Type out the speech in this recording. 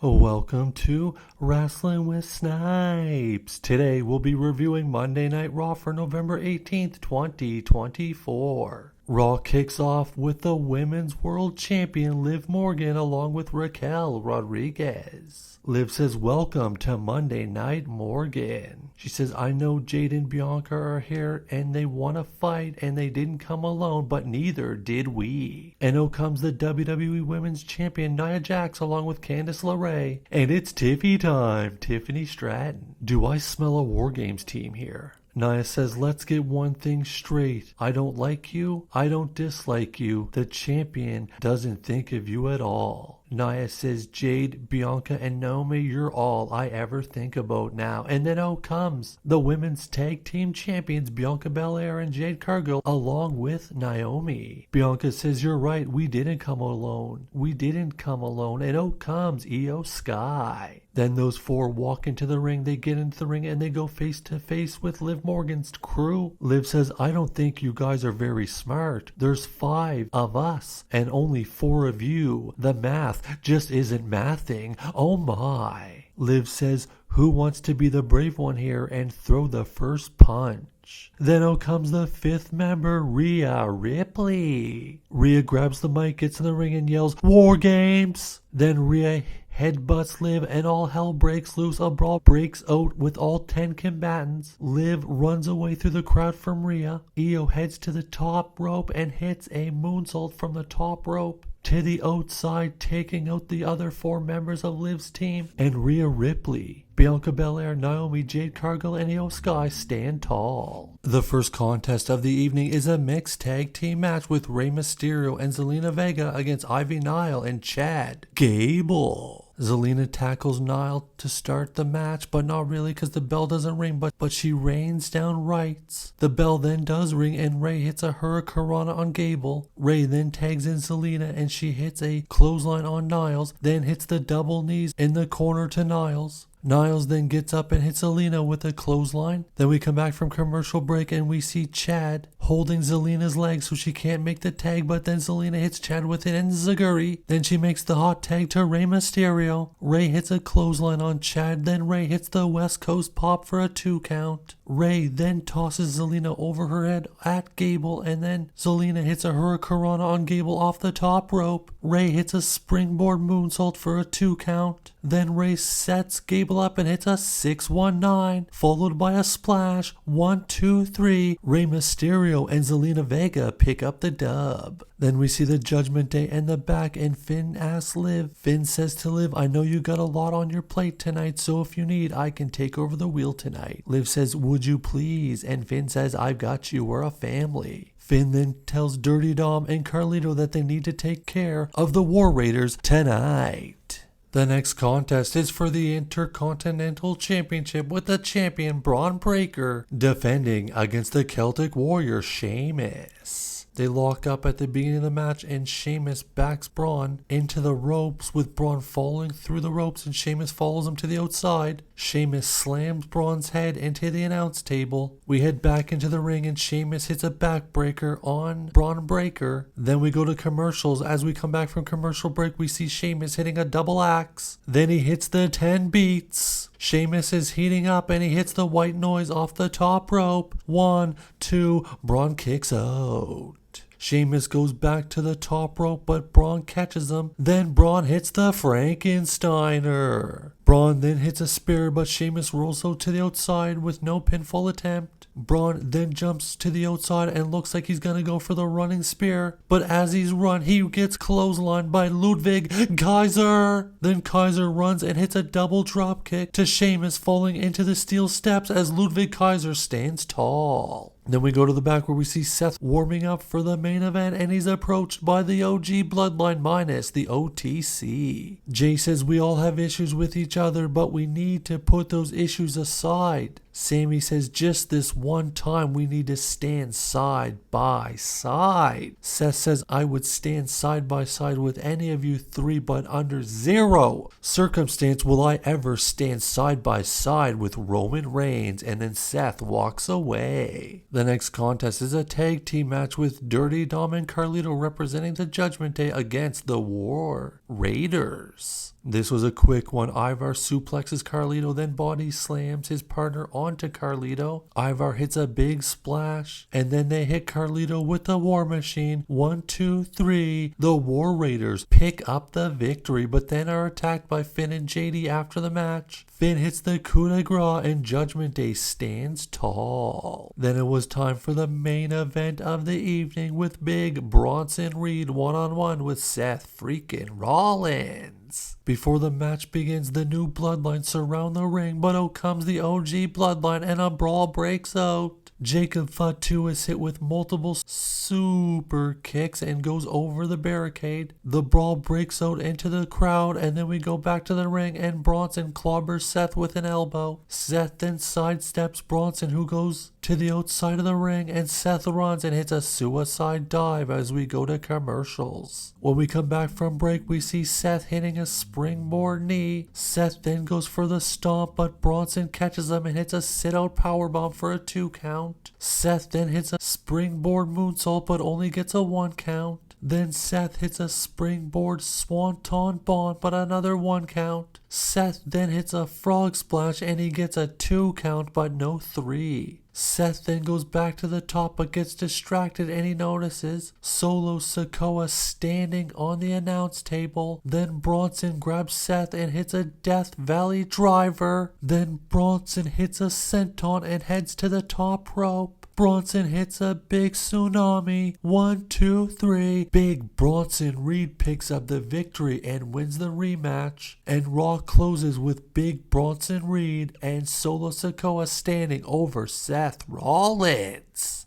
Welcome to Wrestling with Snipes. Today we'll be reviewing Monday Night Raw for November 18th, 2024. Raw kicks off with the Women's World Champion Liv Morgan along with Raquel Rodriguez. Liv says, "Welcome to Monday Night Morgan." She says, "I know Jade and Bianca are here and they want to fight and they didn't come alone, but neither did we." And out comes the WWE Women's Champion Nia Jax along with Candice LeRae. And it's Tiffy time, Tiffany Stratton. Do I smell a Wargames team here? Nia says, "Let's get one thing straight. I don't like you. I don't dislike you. The champion doesn't think of you at all." Nia says, "Jade, Bianca, and Naomi, you're all I ever think about now." And then out comes the women's tag team champions, Bianca Belair and Jade Cargill, along with Naomi. Bianca says, "You're right. We didn't come alone. We didn't come alone." And out comes Io Sky. Then those four walk into the ring. They get into the ring and they go face to face with Liv Morgan's crew. Liv says, "I don't think you guys are very smart. There's 5 of us and only 4 of you. The math just isn't mathing. Oh my." Liv says, "Who wants to be the brave one here and throw the first punch?" Then out comes the 5th member, Rhea Ripley. Rhea grabs the mic, gets in the ring and yells, "Wargames!" Then Rhea headbutts Liv and all hell breaks loose. A brawl breaks out with all 10 combatants. Liv runs away through the crowd from Rhea. Io heads to the top rope and hits a moonsault from the top rope to the outside, taking out the other 4 members of Liv's team. And Rhea Ripley, Bianca Belair, Naomi, Jade Cargill, and Io Sky stand tall. The first contest of the evening is a mixed tag team match with Rey Mysterio and Zelina Vega against Ivy Nile and Chad Gable. Zelina tackles Nile to start the match, but not really because the bell doesn't ring, but she rains down rights. The bell then does ring and Rey hits a hurricanrana on Gable. Rey then tags in Zelina and she hits a clothesline on Niles, then hits the double knees in the corner to Niles. Niles then gets up and hits Zelina with a clothesline. Then we come back from commercial break and we see Chad holding Zelina's leg so she can't make the tag, but then Zelina hits Chad with it and Zaguri. Then she makes the hot tag to Rey Mysterio. Rey hits a clothesline on Chad, then Rey hits the West Coast pop for a 2 count. Rey then tosses Zelina over her head at Gable, and then Zelina hits a hurricanrana on Gable off the top rope. Rey hits a springboard moonsault for a 2 count. Then Rey sets Gable up and hits a 619, followed by a splash. 1, 2, 3. Rey Mysterio and Zelina Vega pick up the dub. Then we see the Judgment Day and the back, and Finn asks Liv. Finn says to Liv, "I know you got a lot on your plate tonight, so if you need, I can take over the wheel tonight." Liv says, "Would you please?" And Finn says, "I've got you, we're a family." Finn then tells Dirty Dom and Carlito that they need to take care of the War Raiders tonight. The next contest is for the Intercontinental Championship with the champion Braun Breaker defending against the Celtic Warrior Sheamus. They lock up at the beginning of the match and Sheamus backs Braun into the ropes with Braun falling through the ropes and Sheamus follows him to the outside. Sheamus slams Braun's head into the announce table. We head back into the ring and Sheamus hits a backbreaker on Braun Breaker. Then we go to commercials. As we come back from commercial break, we see Sheamus hitting a double axe. Then he hits the 10 beats. Sheamus is heating up and he hits the white noise off the top rope. 1, 2, Braun kicks out. Sheamus goes back to the top rope, but Braun catches him. Then Braun hits the Frankensteiner. Braun then hits a spear, but Sheamus rolls out to the outside with no pinfall attempt. Braun then jumps to the outside and looks like he's gonna go for the running spear, but as he's run, he gets clotheslined by Ludwig Kaiser. Then Kaiser runs and hits a double drop kick to Sheamus, falling into the steel steps as Ludwig Kaiser stands tall. Then we go to the back where we see Seth warming up for the main event and he's approached by the OG Bloodline minus the OTC. Jay says, "We all have issues with each other, but we need to put those issues aside." Sammy says, "Just this one time we need to stand side by side." Seth says, "I would stand side by side with any of you 3, but under 0 circumstance will I ever stand side by side with Roman Reigns." And then Seth walks away. The next contest is a tag team match with Dirty Dom and Carlito representing the Judgment Day against the War Raiders. This was a quick one. Ivar suplexes Carlito, then body slams his partner onto Carlito. Ivar hits a big splash, and then they hit Carlito with the War Machine. 1, 2, 3. The War Raiders pick up the victory, but then are attacked by Finn and JD after the match. Finn hits the coup de grace and Judgment Day stands tall. Then it was time for the main event of the evening with Big Bronson Reed one-on-one with Seth freaking Rollins. Before the match begins, the new bloodline surround the ring, but out comes the OG bloodline and a brawl breaks out. Jacob Fatu is hit with multiple super kicks and goes over the barricade. The brawl breaks out into the crowd, and then we go back to the ring and Bronson clobbers Seth with an elbow. Seth then sidesteps Bronson, who goes to the outside of the ring, and Seth runs and hits a suicide dive as we go to commercials. When we come back from break, we see Seth hitting a springboard knee. Seth then goes for the stomp, but Bronson catches him and hits a sit-out powerbomb for a 2 count. Seth then hits a springboard moonsault but only gets a 1 count. Then Seth hits a springboard swanton bomb but another 1 count. Seth then hits a frog splash and he gets a 2 count but no 3. Seth then goes back to the top but gets distracted and he notices Solo Sikoa standing on the announce table. Then Bronson grabs Seth and hits a Death Valley driver. Then Bronson hits a senton and heads to the top rope. Bronson hits a big tsunami. 1, 2, 3. Big Bronson Reed picks up the victory and wins the rematch. And Raw closes with Big Bronson Reed and Solo Sikoa standing over Seth Rollins.